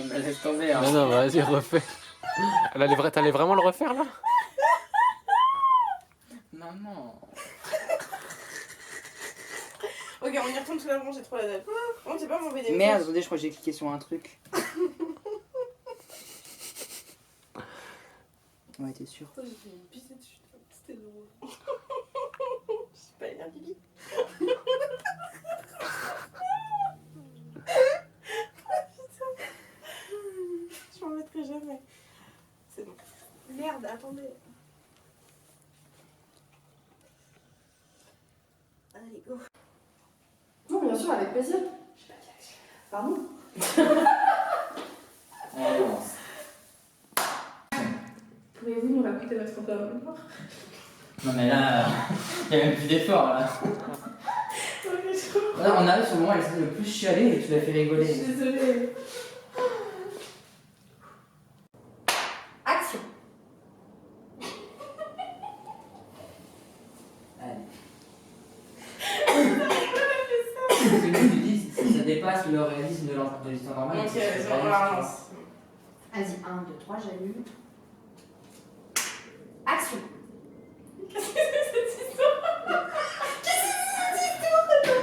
Mais laisse tomber. Hein. Non, non, vas-y, refais. T'allais vraiment le refaire là? Maman. Ok, on y retourne tout d'abord, j'ai trop la dalle. On sait pas m'envoyer des Merde, attendez, je crois que j'ai cliqué sur un truc. Ouais, t'es sûr? J'ai fait une pissée dessus, c'était drôle. C'est pas énergie. Je m'en mettrai jamais. C'est bon. Merde, attendez. Allez, go. Non, bien sûr, avec plaisir. J'ai pas dit action. Pardon. On commence. Pourriez-vous nous raconter votre encore Non mais là, il y a même plus d'effort là. Là, on arrive sur le moment où elle essaie le plus chialer et tu l'as fait Je rigoler. suis désolée. Action. Allez. Ce que lui lui dit, si ça dépasse le réalisme de l'histoire normale. Ok, c'est on pas relance. Vas-y, 1, 2, 3, j'allume. Action. Qu'est-ce que c'est cette histoire?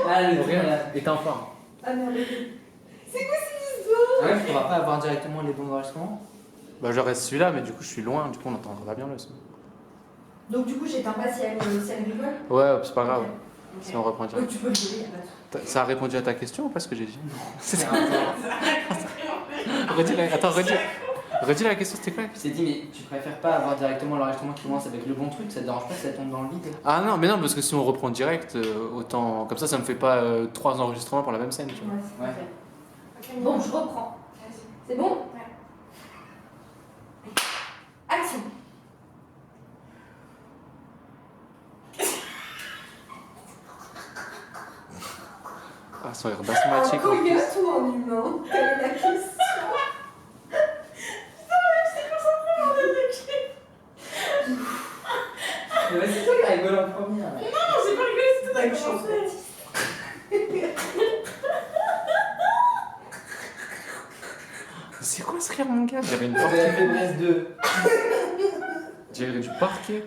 Ah, le rire là. Et t'es en forme. Ah merde. C'est quoi cette histoire? Ah ouais, je pourras pas avoir directement les bons enregistrements. Bah, je reste celui-là, mais du coup, je suis loin, du coup, on entendra pas bien le son. Donc, du coup, j'éteins pas si elle rigole. Ouais, c'est pas grave. Ok. Si on reprend direct. Donc, tu peux le gérer, y'a pas de souci. Ça a répondu à ta question ou pas ce que j'ai dit? C'est un- Redis la question, c'était quoi? Je t'ai dit, mais tu préfères pas avoir directement l'enregistrement qui commence avec le bon truc, ça te dérange pas si ça tombe dans le vide? Ah non, mais non, parce que si on reprend direct, autant. Comme ça me fait pas 3 enregistrements pour la même scène, tu vois. Ouais. Ok. Bon, je reprends. C'est bon? Ouais. Action. Ah, son rire basmatique. En coyote ou en humain? Quelle est la question? Mais vas-y, c'est toi qui rigole en premier. Là. Non, j'ai pas rigolé, c'est toi qui as commencé. C'est quoi ce rire, mon gars? Dirait une C'est la portée. faiblesse 2. Dirait du parquet.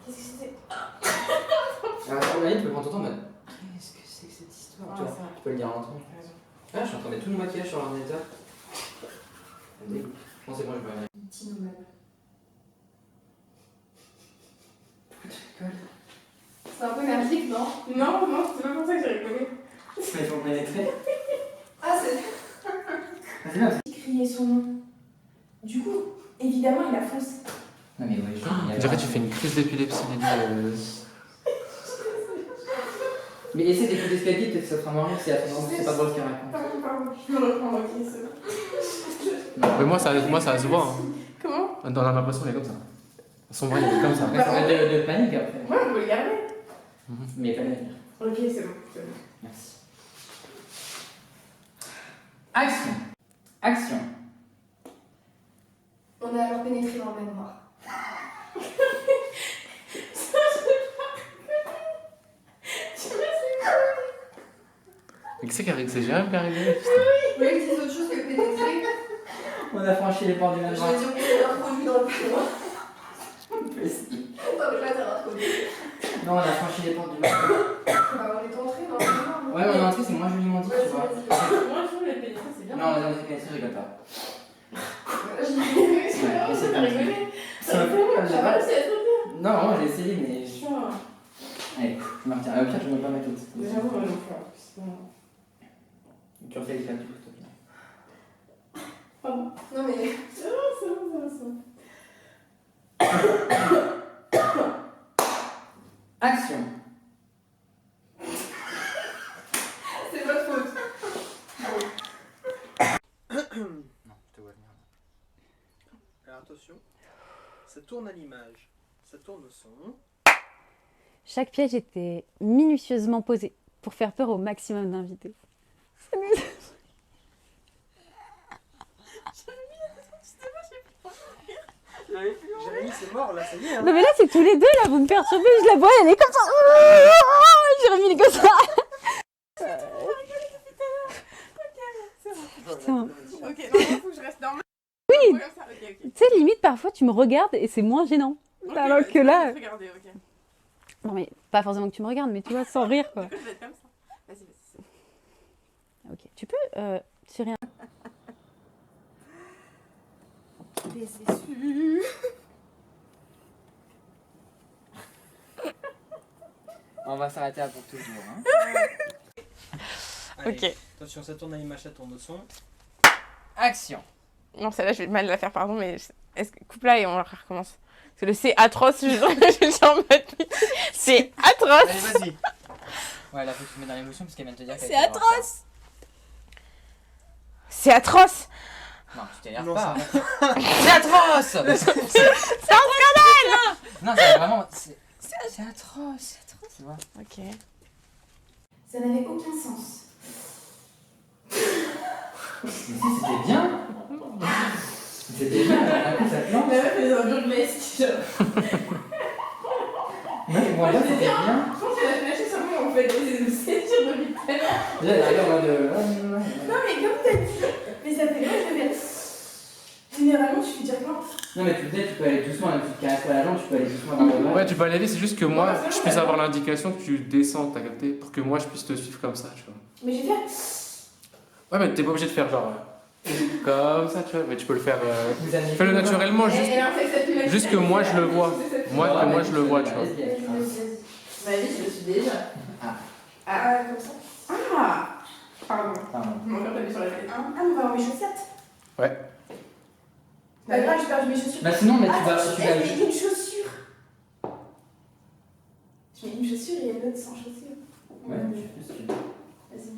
Qu'est-ce que c'était? Alors, à tu peux prendre ton temps, mais qu'est-ce que c'est que cette histoire? Ah, Tu vois, ça va. tu peux le dire en entier. Ah, je suis en train de mettre tout mon maquillage sur l'ordinateur. Ça me dégoûte. Je pense que c'est bon, je peux rien. Petit nommable. Pourquoi tu rigoles? C'est un peu merdique, non? Non, non, c'est pas pour ça que j'ai rigolé. Mais il faut pénétrer. Ah, c'est. Ah, c'est bien. Crier son nom. Du coup, évidemment, il a foncé. Non, mais ouais, On dirait que tu fais une crise d'épilepsie, Lily. Mais essaie d'écouter ce qu'elle dit, peut-être que ça fera marrant si à ton moment c'est pas drôle ce qu'elle raconte. Pardon, je me reprends, ok, c'est bon. Mais moi, ça se voit. Hein. Comment? Dans l'impression, il est comme ça. Son bras, il est comme ça. Après, ça va être de panique après. Ouais, on peut le garder. Mais pas l'avenir. Ok, c'est bon, c'est bon. Merci. Action. Action. On a alors pénétré dans le manoir. Mais qui c'est qui a rigolé? C'est Jérôme qui a rigolé? Putain. Vous voulez que je dise autre chose que pénétrer? On a franchi les portes du Je manoir. vais dire qu'on s'est introduit dans le manoir. Précis. Non, mais là, t'as introduit. Non, on a franchi les portes du manoir. Bah, on est entré dans le manoir. non? Ouais, on est entré, c'est moins joliment dit, tu vois. Moi, je veux les pénétrer, c'est bien. Non, on a pénétré, je rigole pas. Je l'ai rigolé, c'est pas grave, c'est t'as pas rigolé. Ça m'a fait rire, j'ai T'as pas. pas réussi à être bien. Non, moi j'ai essayé, mais. Putain. Allez, je me retiens. Au pire, je ne vais pas mettre toutes. Déjà, moi, non plus. C'est bon. Tu refais les claques du coup, s'il te plaît. Pardon. Non, mais. C'est bon, c'est bon. Action. C'est votre faute. Non, je te vois venir. Alors attention, ça tourne à l'image, ça tourne au son. Chaque piège était minutieusement posé pour faire peur au maximum d'invités. Jérémy, c'est mort là, ça y est. Hein. Non mais là c'est tous les deux là, vous me perturbez, je la vois, elle est comme ça. Jérémy il est comme ça. parfois tu me regardes et c'est moins gênant. Ok, Alors ouais, que là- Regardez, ok. Non mais pas forcément que tu me regardes, mais tu vois, sans rire quoi. Du coup, je vais être comme ça. Vas-y, vas-y. Ok, tu peux tirer un... Baiser dessus. On va s'arrêter là pour toujours. Hein. Allez, Ok. attention, ça tourne à l'image, ça tourne au son. Action. Non, celle-là, je vais mal la faire, pardon, mais est-ce que coupe-la et on recommence. Parce que le c'est atroce, je suis en mode. C'est atroce. Allez, vas-y. Ouais, là faut que tu te mets dans l'émotion parce qu'elle vient de te dire qu'elle C'est était en retard. atroce. C'est atroce. Non, tu t'énerves Non, pas. ça C'est atroce. C'est un scandale. Non, c'est vraiment... C'est atroce. Tu vois. Ok. Ça n'avait aucun sens. Mais si, c'était bien. C'était bien. D'un coup, ça te lance. La meuf, elle est dans le burlesque. Moi, pour moi, c'était bien. Je pense qu'elle a flashé sur moi en fait. C'est sûr depuis tout à l'heure. Déjà, elle arrive en mode... Non, mais comme t'as dit, mais ça fait quoi, je vais faire. Généralement, tu fais dire quoi? Non, mais peut-être tu peux aller doucement, même si tu caresses pas la jambe, tu peux aller doucement dans le bas. Ouais, tu peux aller vite, c'est juste que moi, Ouais, c'est je vrai. puisse avoir l'indication que tu descends, t'as capté, pour que moi je puisse te suivre comme ça, tu vois. Mais j'ai fait. Ouais, mais t'es pas obligé de faire genre comme ça, tu vois, mais tu peux le faire. Vous avez Fais-le fait naturellement, juste, Elle a fait cette image. juste que moi je le vois. Moi, que moi je le vois, tu vois. Vas-y, je le suis déjà. Ah, comme ça. Ah. Pardon. Pardon. Je m'en suis sur la tête. Ah, mais on va avoir mes chaussettes. Ouais. Pas grave, j'ai perdu mes chaussures. Bah sinon, mais tu Ah, vas... je Tu vas... mets une chaussure. Je mets une chaussure et une autre sans chaussure. Ouais, je sais plus ce que tu veux. Vas-y.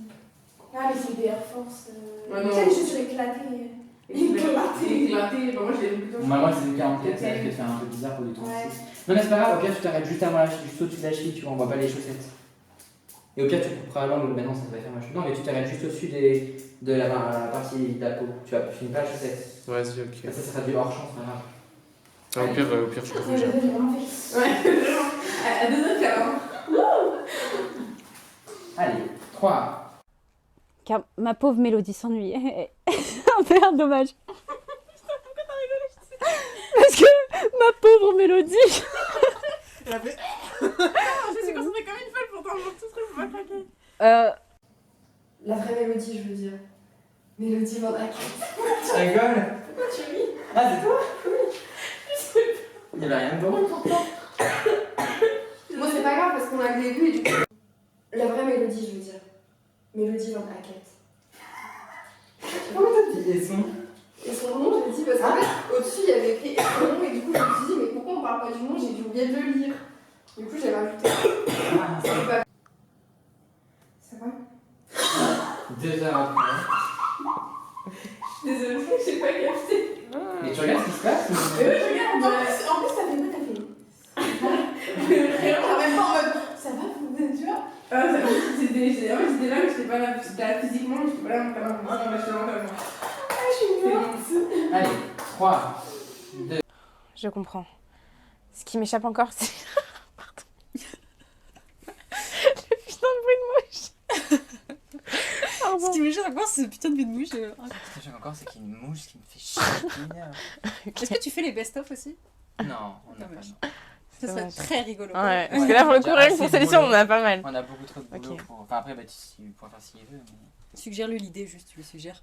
Ah, mais c'est des Air Force. Ouais, non. Tu sais, les chaussures éclatées. Éclaté. Bah, moi, je l'ai vu plutôt. Moi, c'est une 44, ça risque de faire un peu bizarre pour du 36. Ouais. Non, mais c'est pas grave, au pire, tu t'arrêtes juste avant la cheville, juste au-dessus de la cheville, tu vois, on voit pas les chaussettes. Et au pire, tu couperas l'angle, mais non, ça va faire ma cheville. Non, mais tu t'arrêtes juste au-dessus de la partie de la peau. Tu vas finir pas la chaussette. Vas-y, ok. Ça sera du hors champ, c'est pas grave. Au pire, je te Ouais, fais j'avais vraiment fait. Ouais, vraiment. À 2 autres alors. Allez, 3. Car ma pauvre Mélodie s'ennuyait. Oh merde, dommage. Parce que ma pauvre Mélodie... Elle a fait. Je suis concentrée comme une folle pourtant, mon tout truc, faut pas craquer. La vraie mélodie, je veux dire. Mélodie Van Ack. Tu rigoles? Pourquoi tu ris? Ah, c'est toi? Il y avait rien de bon. Moi, c'est pas grave parce qu'on a le début et du coup. La vraie mélodie, je veux dire. Mélodie Van Ack. Comment t'as dit les sons? Et son nom, je l'ai dit parce qu'en fait, au-dessus, il y avait écrit son nom et du coup, je me suis dit, mais pourquoi on parle pas du nom? J'ai dû oublier de le lire. Du coup, j'ai rajouté. Ah, C'est pas. Ça va? 2 heures après. Désolée, j'ai pas capté. Mais tu regardes ce qui se passe? Mais ouais, je regarde. En plus, t'as fait quoi? T'as fait. Vraiment, T'as même pas en mode. Ça va, vous tu vois? Ah, ça me c'était. En fait, j'étais là, mais j'étais pas là. J'étais là physiquement, mais j'étais pas là mentalement. Non, mais je suis là mentalement. Ah, je suis morte. Allez, 3. Je comprends. Ce qui m'échappe encore, c'est. Pardon. Le putain de bruit de mouche. Pardon. Ce qui me gêne encore, c'est ce putain de bruit de mouche. Ce que j'aime encore, c'est qu'il y a une mouche qui me fait chier. qui m'énerve. Est-ce que tu fais les best-of aussi? Non, on n'a pas. Dommage. Non. Ça serait Dommage. très rigolo. Ouais, parce Ouais, que là, pour le coup, déjà rien que assez pour de celle-ci, on en boulot. a pas mal. On a beaucoup trop de boulot Ok. pour... Enfin, après, bah, il pourra faire s'il veut. Mais... Suggère-lui l'idée, juste, tu lui suggères.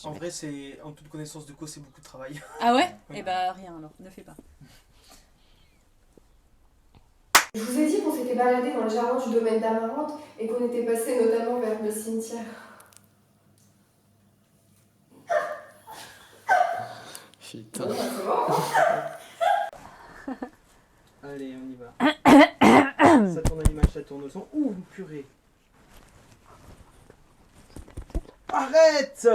En vrai, c'est en toute connaissance de cause, c'est beaucoup de travail. Ah ouais? Ouais. Eh bah, rien alors, ne fais pas. Je vous ai dit qu'on s'était baladé dans le jardin du domaine d'Amarante et qu'on était passé notamment vers le cimetière. Putain. C'est bon? Allez, on y va. Ça tourne à l'image, ça tourne au son. Ouh, purée. Arrête.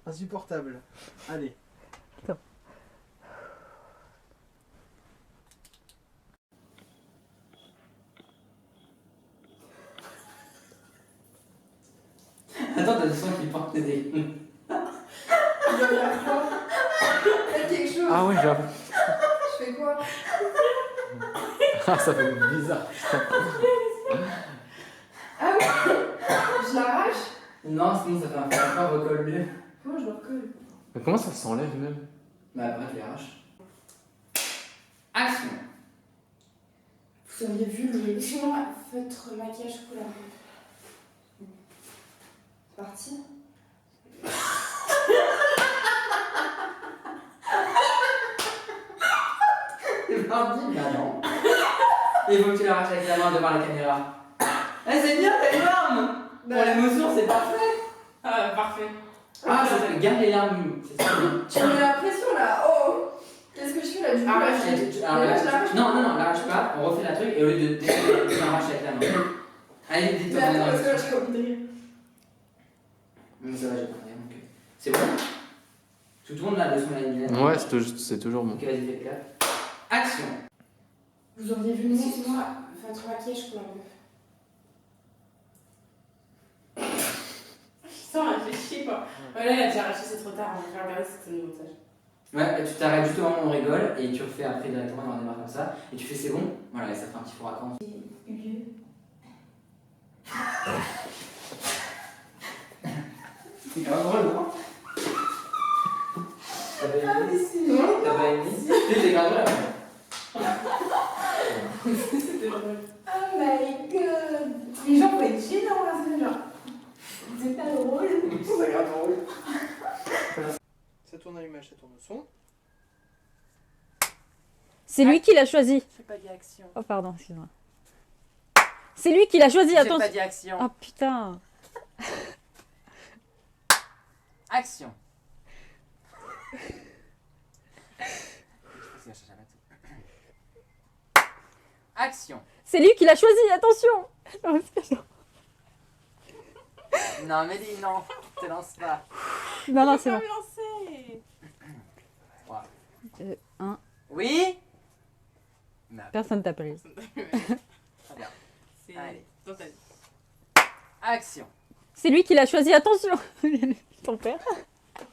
Insupportable. Allez. Attends, t'as le son qui porte des... Je dois faire quoi? Faites quelque chose. Ah ouais, j'avoue. Je fais quoi? Ah, ça fait bizarre. Ah oui. Je l'arrache? Non, sinon ça fait un recolle-le. Comment je le recolle? Mais comment ça s'enlève même? Bah après tu les arraches. Action. Vous auriez vu le. Excusez-moi, votre maquillage couleur. C'est parti. C'est parti. Bah non. Il faut que tu l'arraches avec la main devant la caméra. Eh c'est bien, t'es énorme. Pour l'émotion c'est parfait. Ah, parfait. Ah ça fait garde les larmes. C'est ça. J'ai mis la pression là. Oh. Qu'est-ce que je fais là du coup là, je l'arrache. Non, l'arrache pas, on refait la truc et au lieu de l'arracher avec la main. Allez, dis-toi, Mais on est dans attends, parce que là, le. j'ai envie de rire. Mais ça va, j'ai pas rien donc. C'est bon? Tout le monde a le son à la lumière. Ouais, c'est toujours bon. Ok, vas-y, fais le clap. Action! Vous auriez vu, excusez-moi, votre maquillage couleur bœuf. Putain, réfléchis quoi. Voilà, elle a déjà arraché, c'est trop tard. On va regarder si c'est le montage. Ouais, tu t'arrêtes juste au moment où on rigole et tu refais après directement dans des marques comme ça. Et tu fais c'est bon? Voilà, et ça fait un petit faux raccord. C'est grave drôle, non? T'as pas aimé? T'as pas aimé? C'est grave drôle. C'était drôle. Oh my god. Les gens vont être gênants là, c'est genre. C'est pas drôle. C'est grave drôle. Ça tourne à l'image, ça tourne au son. C'est lui qui l'a choisi. J'ai pas dit action. Oh, pardon, excuse-moi. C'est lui qui l'a choisi, J'ai attends. pas dit action. Oh putain. Action! Action! C'est lui qui l'a choisi, attention. Non, mais dis non, te lance pas. Non, non, c'est pas bon. me lancer. Oui? Personne t'a pris. Très bien. C'est Allez. dans ta vie. Action! C'est lui qui l'a choisi, attention. Ton père.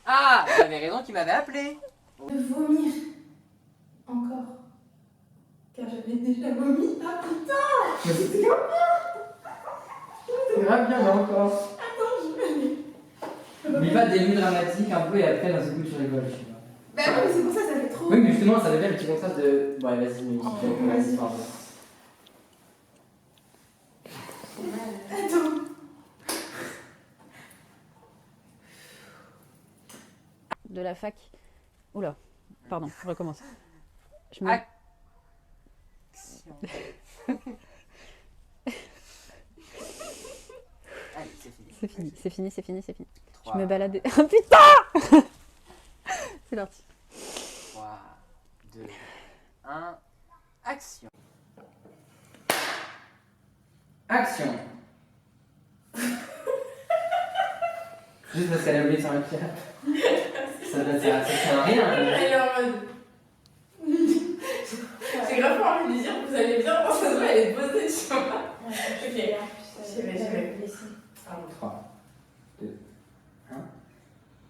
Ah! J'avais raison qu'il m'avait appelé! De vomir. Encore. Car j'avais déjà vomi. Ah putain. Mais c'était grave bien! C'est grave bien, mais encore. Attends, je vais. Mais pas des nuits dramatiques un peu et après d'un seul coup tu rigoles, tu vois. Bah oui, mais c'est pour ça, ça fait trop. Oui, mais justement, ça veut bien le petit contraste de. Bon, allez, vas-y, mais vas-y, pardon. Attends. De la fac. Oula. Pardon, je recommence. Je me... Action! Allez, c'est fini. C'est fini, c'est fini, c'est fini, c'est fini. Je 3, me baladais. Oh putain. C'est parti. 3, 2, 1, action! Action! Juste parce qu'elle a oublié de s'en maquiller. Ça sert à rien. Elle est en mode. J'ai grave pas envie de lui dire que vous allez bien. Dans sa zone, elle est posée, tu vois. Ok. J'y vais. Pardon. 3, 2, 1,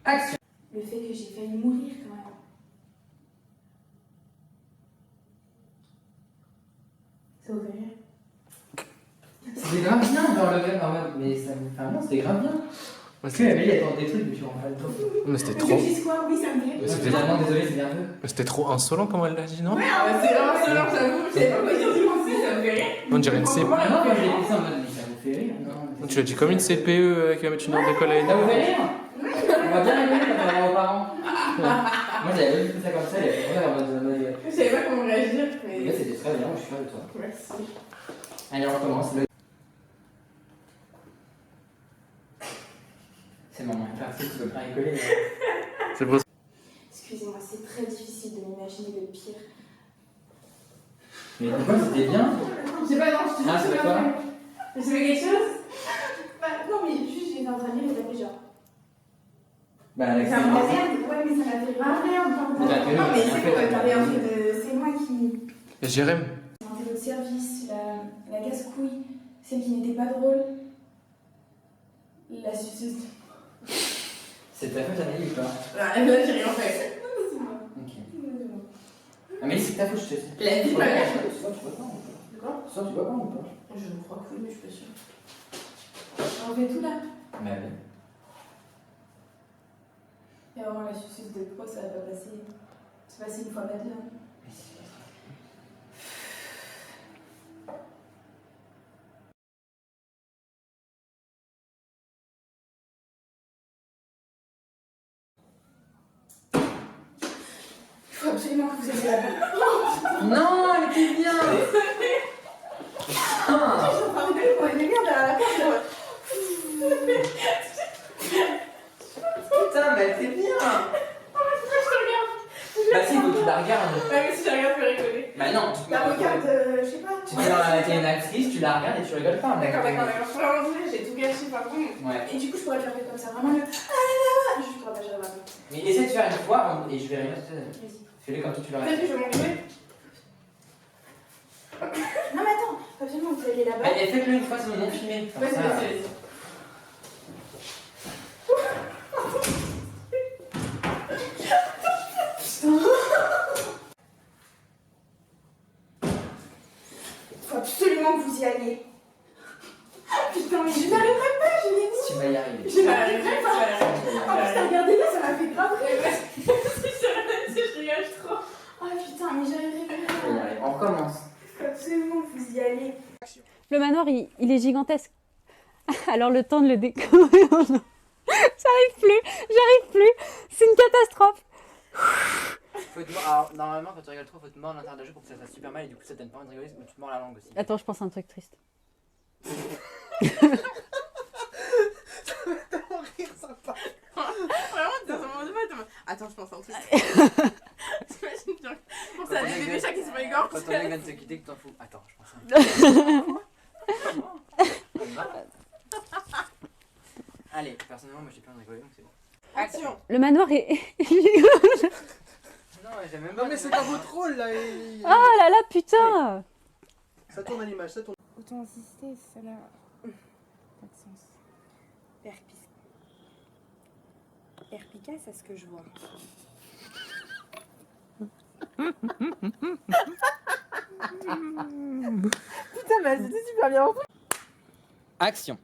action! Le fait que j'ai failli mourir quand même. Ça vous fait rire? C'était grave bien, genre le gars en mode, mais ça me. Enfin, non, c'était grave bien. Parce que Amélie, elle tente des trucs, mais tu comprends pas le temps. Mais c'était Mais trop. que je dise quoi? Oui, ça me fait rire. Mais Je c'était suis vraiment désolé, c'est nerveux. mais c'était trop insolent comment elle l'a dit, non? Ouais, c'est vraiment ça, j'avoue. Je savais pas quoi dire du coup aussi, ça me fait rire. On dirait une CPE. Ah non, quand je l'ai dit ça en mode, mais ça vous fait rire. Non, Tu l'as dit comme une CPE qui va mettre une heure d'école à Ça vous une. fait rire? On va bien rigoler quand on va aux parents. Moi, j'avais jamais fait ça comme ça, il avait fait en mode. Je savais pas comment réagir, Mais là, mais. c'était très bien, je suis fier de toi. Merci. Allez, on recommence. C'est maman, tu peux pas rigoler. C'est beau. Excusez-moi, c'est très difficile de m'imaginer le pire. Mais pourquoi c'était bien? Je sais pas, non, je te dis Ah, c'est que pas toi? J'ai fait quelque chose? Bah, non, mais juste j'étais en train de lire et t'as fait genre. Bah, Alex, Ça c'est me marrant. merde, ouais, mais ça m'a fait ah merde, pardon. Ça fait Non, mais rien c'est fait, quoi, ça t'avais fait un rien. truc de. C'est moi qui. Jérém. J'ai votre service, la casse-couille, celle qui n'était pas drôle. La suceuse. C'est ta faute, Amélie, ou pas? Ah, là, j'ai rien fait. Ok. Amélie, c'est ta faute, je te dis. La vie, Soit ma tu bois pas ou pas? Soit tu bois pas ou pas? Je crois que oui, mais je suis pas sûre. On fait tout là. Bah oui. Et vraiment, la suceuse de pro, ça va pas passer. C'est passé une fois pas deux. Hein. Il faut absolument que vous ayez là-bas. Non, elle était bien. Je suis en train de rigoler pour les merde à la porte. Putain, mais elle était bien. Bah si, faut que tu la regardes. Ouais, mais si je regarde, je vais rigoler. Bah non, tu La regarde, je sais pas. Tu t'es une actrice, tu la regardes et tu rigoles pas. D'accord. Vraiment, désolé, j'ai tout gâché par contre. Ouais. Et du coup, je pourrais le faire comme ça, vraiment le. Ah, je pourrais pas gérer ma vie. Mais essaie de faire une fois et je vais rien. Vas-y. Fais-le comme toi tu l'aurais Peut-être fait. que je vais m'enlever. Non, mais attends, absolument, vous allez là-bas. Et faites-le une fois, c'est non filmé. Comme Vas-y, ça. vas-y. Faut absolument que vous y alliez. Putain, mais je n'y arriverai pas, je l'ai dit. Tu vas y arriver. Je n'y arriverai pas. En plus, t'as regardé là, ça m'a fait grave rire. Je rigole trop. Oh putain, mais j'y arriverai Tu vas y pas. arriver. On recommence. Faut absolument que vous y alliez. Le manoir, il est gigantesque. Alors le temps de le décorer, oh non. J'arrive plus. C'est une catastrophe. Alors, normalement, quand tu rigoles trop, faut te mordre l'intérieur de la joue pour que ça fasse super mal et du coup, ça te donne pas envie de rigoler, mais tu te mords la langue aussi. Attends, je pense à un truc triste. Tellement rire, sympa. Vraiment, t'es dans un moment de mode. Attends, je pense à un truc. T'imagines bien. Pour ça, des bébés chats qui se font égorger. Quand ton mec vient de se quitter, que t'en fous. Attends, je pense à un truc. Allez, personnellement, moi j'ai plein de rigoler donc c'est bon. Action. Le manoir est... Non, j'aime même pas. Non mais c'est pas votre rôle là. Oh là là, putain. Ça tourne à l'image, ça tourne. Autant insister, ça n'a pas de sens. Perpicace, c'est ce que je vois. Putain, mais c'était super bien. Action.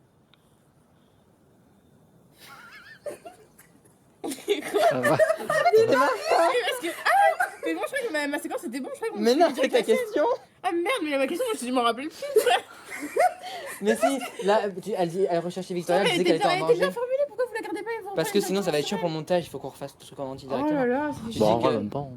Ça va. Mais bon, je crois que ma séquence était bon. Je crois qu'on Mais non, c'est ta question. Ah merde, mais ma question, je m'en rappelle plus. Mais si, là, elle recherchait Victoria, elle disait qu'elle était en Elle était danger. bien formulée, pourquoi vous la gardez pas et vous Parce que reprenez sinon ça va être directement chiant pour le montage, il faut qu'on refasse tout le truc en entier Oh directement. là là, c'est Tu Bon, dis en vrai, que- même pas.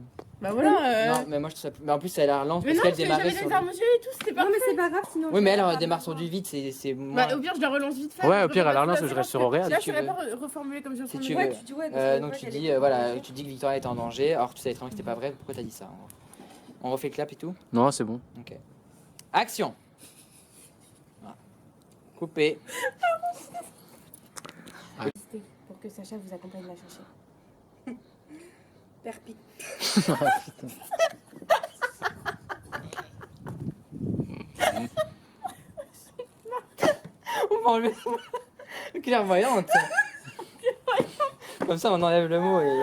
Bah voilà. Non, mais moi je trouve ça plus. Mais en plus, elle a l'air lente Mais parce non, qu'elle parce que démarrait j'avais sur. des armes yeux et tout, c'était pas. Non, mais c'est pas grave, sinon. Oui, mais elle démarre sur du vide, c'est moins. Bah, au pire, je la relance vite fait. Ouais, au pire, elle la relance ou je reste sur Auréal. Là, si je tu saurais veux. pas reformuler comme je Si reformule. tu Ouais, veux. tu dis ouais. parce que Donc ouais, tu elle dis, est- voilà, tu dis que Victoria était en danger, alors que tu savais très bien que c'était pas vrai, pourquoi t'as dit ça? On refait le clap et tout? Non, c'est bon. Ok. Action! Voilà. Coupé. Pour que Sacha vous accompagne la chercher. Perpi. On va enlever clairvoyante. Comme ça, on enlève le mot et.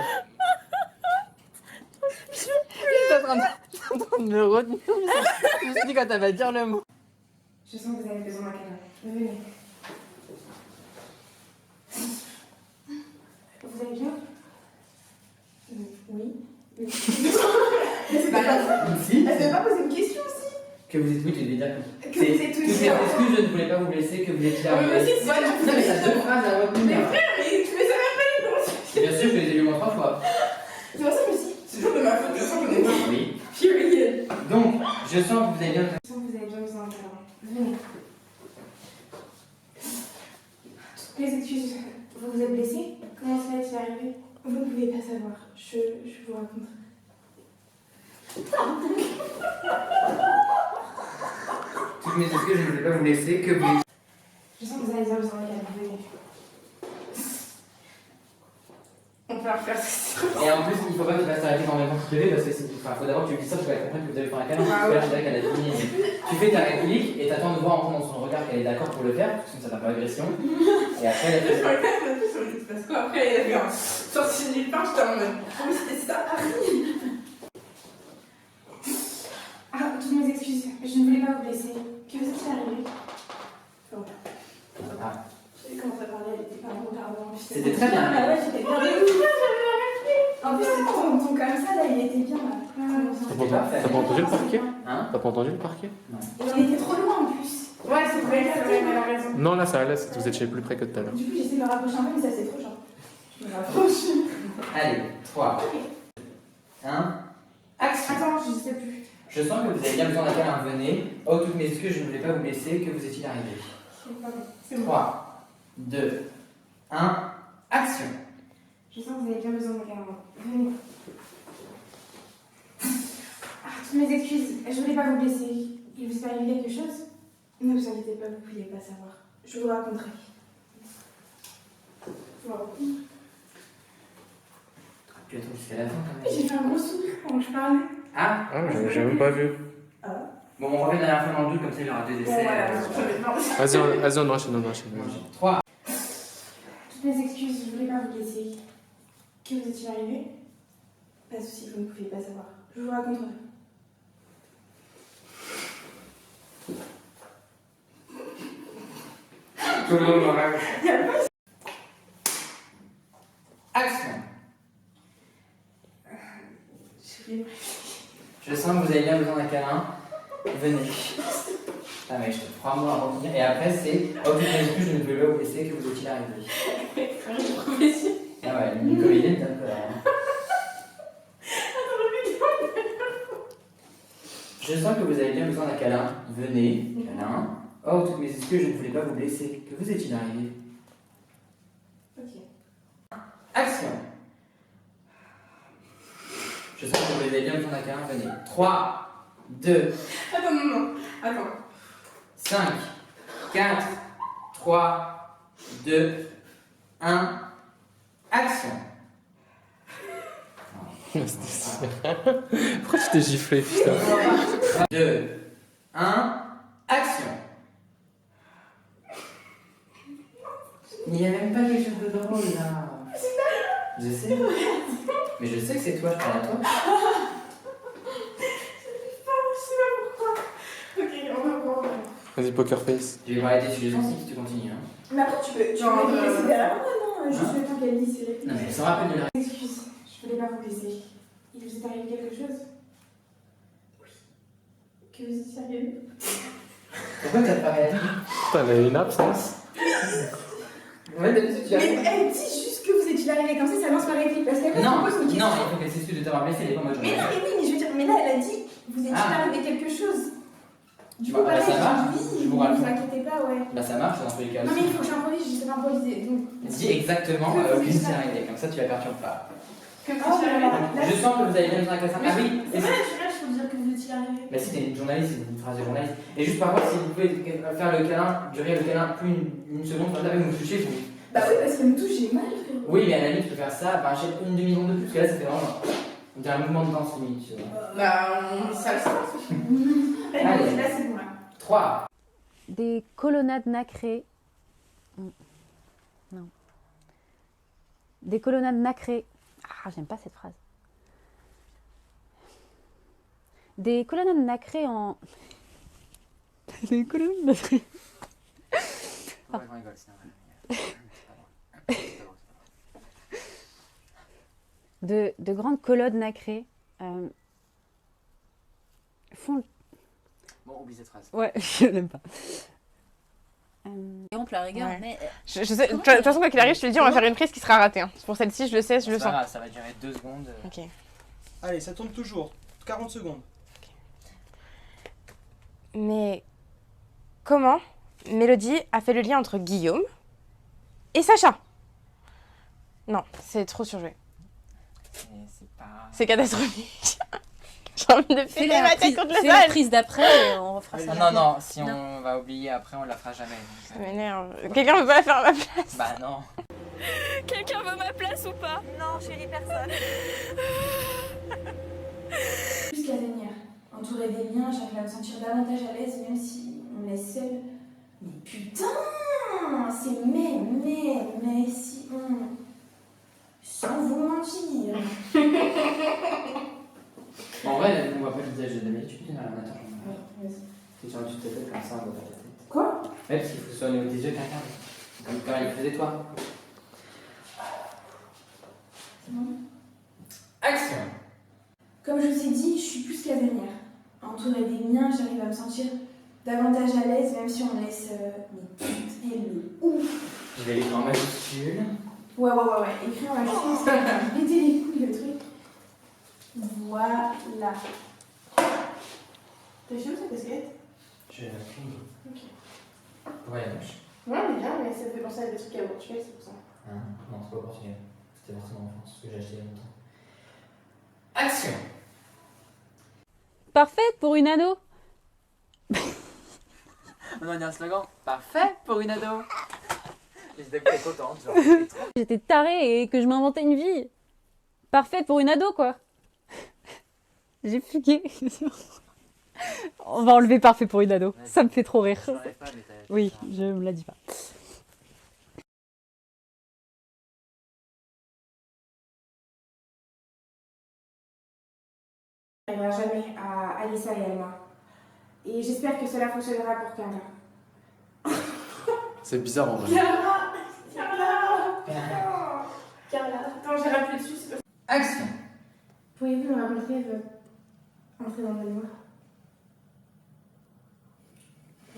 J'étais en train de me retenir. Je me suis dit quand elle va dire le mot. Je sens que vous avez besoin d'un câlin. Venez. Vous allez bien? Oui. Mais c'est pas grave. Si. Elle ne pas poser une question aussi. Que vous êtes oui, tu devais dire. Que vous êtes Toutes ces excuses, je ne voulais pas vous blesser, que vous étiez. Oui, mais aussi, c'est pas Non, mais ça deux phrases à retenir. Mais frère, mais tu fais ça même pas les gros. Bien sûr, je les ai lus au moins 3 fois. C'est pour ça que je me suis dit, c'est toujours de ma faute, je sens qu'on est pas. Oui. Period. Donc, je sens que vous avez bien. Je sens que vous avez bien besoin d'un câlin. Venez. Toutes mes excuses. Vous vous êtes blessé? Comment cela est-il arrivé? Vous ne pouvez pas savoir. Je vous raconte. Toutes mes excuses, je ne voulais pas vous blesser, que vous. Je sens que vous avez bien besoin d'un câlin. Venez. On peut la refaire, c'est sûr. Et en plus, il faut pas que tu fasses arrêter en même temps que tu te lèves parce que c'est. Enfin, faut d'abord que tu me dises ça, tu vas comprendre que vous avez fait un câlin. Ah Parce que là, ouais. je dirais qu'elle a fini. Tu fais ta réplique et t'attends de voir en dans son regard qu'elle est d'accord pour le faire, parce que ça t'a pas agression. Et après, elle Je a me calme, en plus, on dit parce qu'après, il y avait un sorti nulle part, j'étais en mode. Oh, mais c'était ça, Harry. Ah, toutes mes excuses, je ne voulais pas vous blesser. Que vous est-il arrivé? Voilà. Ah. J'ai commencé à parler, elle était pas bon, pardon. C'était très bien. Ah ouais, j'étais bien. En plus, ton comme ça, là, il était bien, là. T'as pas entendu le parquet? Hein? T'as pas entendu le parquet? Et on était trop loin, en plus. Ouais, c'est vrai, elle a raison. Non, là ça allait, vous étiez plus près que tout à l'heure. Du coup, j'essaie de me rapprocher un peu, mais ça, c'est trop chiant. Je me rapproche. Allez, 3, 1, action. Attends, je sais plus. Je sens que vous avez bien besoin d'un câlin, venez. Oh, toutes mes excuses, je ne voulais pas vous blesser, que vous est-il arrivé? C'est bon. 3, 2, 1, action. Je sens que vous avez bien besoin de me câlin. Venez. Ah, toutes mes excuses. Je voulais pas vous blesser. Il vous est arrivé quelque chose? Ne vous inquiétez pas, vous ne pouviez pas savoir. Je vous raconterai. Wow. Tu attends jusqu'à la fin quand même. J'ai fait un gros sourire quand je parlais. Ah, Ah, j'ai même pas vu. bon, on refait la dernière fois dans le doute, comme ça il y aura 2 essais. Bon, voilà, Vas-y, on enchaîne. 3, toutes mes excuses, je voulais pas vous blesser. Que vous est-il arrivé? Pas de soucis, vous ne pouviez pas savoir. Je vous raconterai. action. Je sens que vous avez bien besoin d'un câlin. Venez. Ah mais je te 3 mots à revenir. Et après c'est oh toutes mes excuses, je ne pouvais pas vous blesser, que vous est-il arrivé? Ah ouais, une comédienne t'as peur. Hein. Je sens que vous avez bien besoin d'un câlin. Venez, câlin. Oh toutes mes excuses, je ne voulais pas vous blesser. Que vous est-il arrivé? Ok. Action. Je sens que vous avez bien besoin d'un câlin. Venez. 3, 2, Attends, non. Attends. 5, 4, 3, 2, 1, action. Pourquoi tu t'es giflé, putain? 2, 1, action. Il n'y a même pas quelque chose de drôle là. Je sais. Mais je sais que c'est toi, je parle à toi. Ok, on va voir. Vas-y, poker face. Je vais voir les décisions si tu continues. Hein. Mais après, tu peux Non, me laisser derrière moi, non? Juste Hein? le temps qu'elle dise ses répliques. Non mais elle s'en rappelle de la. Excuse, je voulais pas vous blesser. Il vous est arrivé quelque chose? Oui. Que vous étiez arrivé? Pourquoi t'as pas réagi? Putain, elle a une absence. Ouais, d'habitude tu Mais arrives. elle dit juste que vous étiez arrivé, comme ça lance la réplique. Parce qu'après, Non, tu poses une question. non, il faut qu'elle s'excuse de t'avoir blessé, elle est pas moi. Mais non, mais oui, mais je veux dire, mais là, elle a dit, vous étiez Ah. arrivé quelque chose. Du Bah, coup, pareil, ça marche, j'ai dit, je vous ne raconte. vous inquiétez pas, ouais. Bah ça marche dans tous les cas Non, mais aussi. il faut que j'improvise, je sais pas improviser. Donc, Dis exactement Que vous où êtes c'est arrivé, comme ça tu la perturbes pas. que vous étiez arrivé. Je sens que vous avez bien besoin d'un câlin. Ah oui, C'est vrai, je suis là, je peux dire que vous étiez arrivé. mais si t'es une journaliste, c'est une phrase de journaliste. Et juste par contre, si vous pouvez faire le câlin, durer le câlin plus une seconde, quand vous me touchez, vous. Bah oui, parce qu'elle me touche, j'ai mal, frérot. Oui, mais à la limite, tu peux faire ça, bah, j'ai une demi-seconde de plus, parce que là, ça fait vraiment. On dirait un mouvement de danse limite, tu vois. Bah, ça le sent. Allez. Là, c'est bon, là. 3, Des colonnades nacrées. Non. Des colonnades nacrées. Ah, j'aime pas cette phrase. Des colonnades nacrées en. Des colonnades nacrées. on rigole, c'est normal. De grandes colonnes nacrées font. Bon, oublie cette phrase. Ouais, je l'aime pas. Et on la rigueur, Ouais. mais Je sais, de toute façon, quoi qu'il arrive, je te le dis, on va faire une prise qui sera ratée. Hein. Pour celle-ci, je le sais, je le C'est pas sens. grave, ça va durer 2 secondes. Ok. Allez, ça tourne toujours. 40 secondes. Mais comment Mélodie a fait le lien entre Guillaume et Sacha? Non, c'est trop surjoué. Mais c'est pas. C'est catastrophique. J'ai envie de fais péter ma la, tête contre le fais la sol. prise d'après et on refera ça. Non, non, si on va oublier après, on la fera jamais. Ça Donc, m'énerve. Quelqu'un veut pas la faire à ma place? bah non. Quelqu'un veut ma place ou pas? Non, chérie, personne. Plus qu'Azénière. Entourée des miens, j'arrive à me sentir davantage à l'aise, même si on me laisse seule. Mais putain, c'est mais si on... Sans vous mentir. En vrai, on voit pas le visage de David, tu peux tenir la main, attends. Oui, vas-y. C'est sur le dessus de ta tête, comme ça, on voit pas ta tête. Quoi? Ouais, parce qu'il faut que ce soit au niveau de tes yeux qu'un cadre. Comme il faisait toi. C'est bon. Action. Comme je vous ai dit, je suis plus casanière. Entourée des miens, j'arrive à me sentir davantage à l'aise, même si on me laisse mais putain le ouf. Je vais l'écrire en majuscule. Ouais, écrire en majuscule, c'est va péter les couilles le truc. Voilà. T'as chaud ta casquette? Je vais la plier. Ok. Ouais, moche. Ouais, mais bien, mais ça me fait penser à des trucs à Portugal, c'est pour ça. Hein? Non, c'est pas au Portugal. C'était forcément en France, ce que j'ai acheté il y a longtemps. Action. Parfaite pour une ado. On a un slogan. Parfait pour une ado. Les David est contente, genre. J'étais tarée et que je m'inventais une vie. Parfaite pour une ado, quoi. J'ai fugué. On va enlever parfait pour une ado. Ça me fait trop rire. Je l'enlève pas, mais t'as. Oui, je me la dis pas. Elle n'arrivera jamais à Alissa et Alma. Et j'espère que cela fonctionnera pour Carla. C'est bizarre en vrai. Carla, attends, j'ai rappelé dessus, c'est pas... Action. Pourriez-vous me raconter votre entrée dans le noir?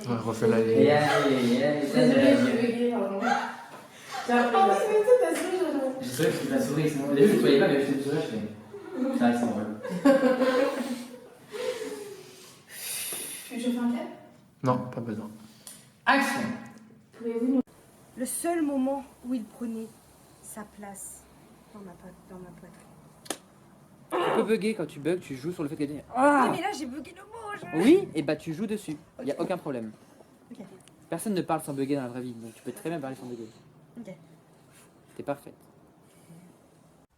Ouais, refais la Et allez, Désolée, j'ai bugué, pardon. Ah, mais c'est tout, t'as souris, je sais que la souris, sinon. Au début, je ne voyais pas, mais je te souris, je fais. Ça, c'est drôle. Je fais un cap? Non, pas besoin. Action. Pouvez-vous nous... Le seul moment où il prenait sa place dans ma poitrine. Tu peux bugger quand tu bugs, tu joues sur le fait qu'elle dit Ah mais là j'ai bugué le mot. oui, et bah tu joues dessus, il n'y a Ok. aucun problème. Ok. Personne ne parle sans bugger dans la vraie vie, donc tu peux très bien parler sans bugger. Ok. T'es parfaite.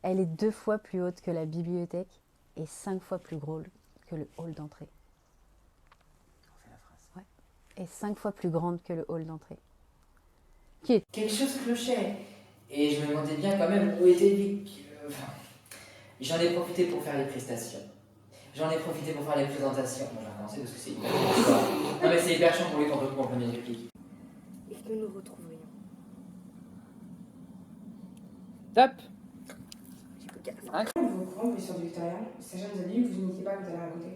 Elle est 2 fois plus haute que la bibliothèque et 5 fois plus grande que le hall d'entrée. Refais la phrase. Ouais. Et 5 fois plus grande que le hall d'entrée. Quelque chose clochait. Et je me demandais bien quand même où était Vic. Enfin, j'en ai profité pour faire les prestations. J'en ai profité pour faire les présentations. Bon, j'ai recommencé parce que c'est hyper chiant. Non, mais c'est hyper chiant pour lui quand on retrouve en première réplique. Et que nous retrouverions. Top. J'ai bugué à la fin. Hein Vos courants, mais sur du Victoria, Sacha nous a dit que vous n'étiez pas quand elle a raconté.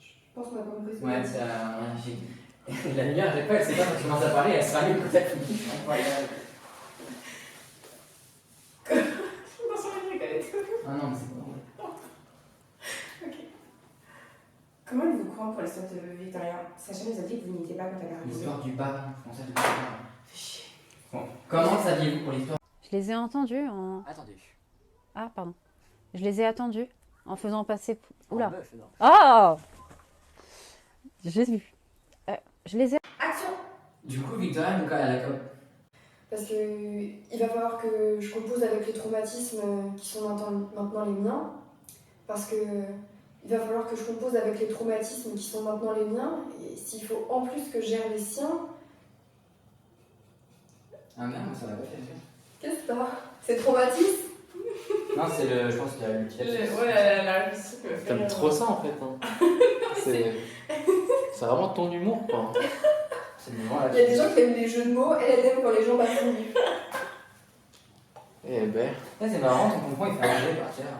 Je pense qu'on a pas compris. Ouais, ça. Ouais, j'ai. La lumière, j'ai pas, elle sait pas quand tu commences à parler, elle se rallume quand elle finit. C'est incroyable. Ah non, mais c'est pas vrai. Comment êtes-vous courant pour l'histoire de Victoria? Sacha nous a dit que vous n'étiez pas quand elle a raconté. L'histoire du baron, comment ça, du baron? Fais chier. Bon, comment saviez-vous pour l'histoire? Je les ai entendus en... Attendez. Ah, pardon. Je les ai attendus en faisant passer... Oula. Meuf, non. Ah, j'ai vu. Je les ai... Action! Du coup, Victoria, nous, quand elle a comme. Parce que il va falloir que je compose avec les traumatismes qui sont maintenant les miens. Parce que il va falloir que je compose avec les traumatismes qui sont maintenant les miens. Et s'il faut en plus que je gère les siens, Ah merde, ça va pas faire. qu'est-ce que t'as? C'est traumatisme? Non, c'est le. Je pense que c'est l'utilisation. Ouais, la réflexion que T'aimes trop ça en fait. Hein. C'est vraiment ton humour quoi. C'est le moment là. Il y a des gens qui aiment les jeux de mots, elle aime quand les gens bafouillent. Eh ben. Ouais, c'est marrant, ton pompon il fait un jet par terre.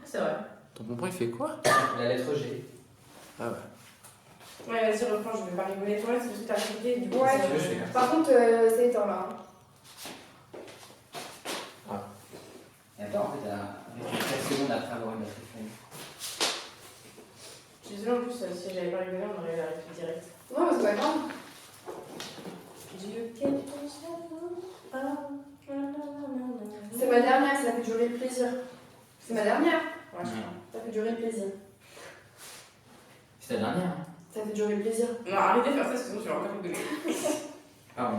C'est vrai. Ton pompon il fait quoi? La lettre G. Ah ouais. Ouais, vas-y, reprends, je vais pas rigoler. Toi, c'est juste que t'as raconté. Du coup, Ouais. Si tu veux, je fais comme ça. Par contre, c'est éteint là. Et attends, en fait, elle a 4 secondes après avoir eu la téléphone. Je suis désolée, en plus, si j'avais pas rigolé, on aurait eu la réplique directe. Non, mais c'est pas grave. Dieu, quel ton cerveau. C'est ma dernière, ça fait durer le plaisir. C'est ma dernière, Ouais, je crois. ça fait durer le plaisir. C'est ta dernière, hein? Ça fait durer le plaisir. Non, arrêtez de faire ça, sinon tu vas encore rigoler. Pardon.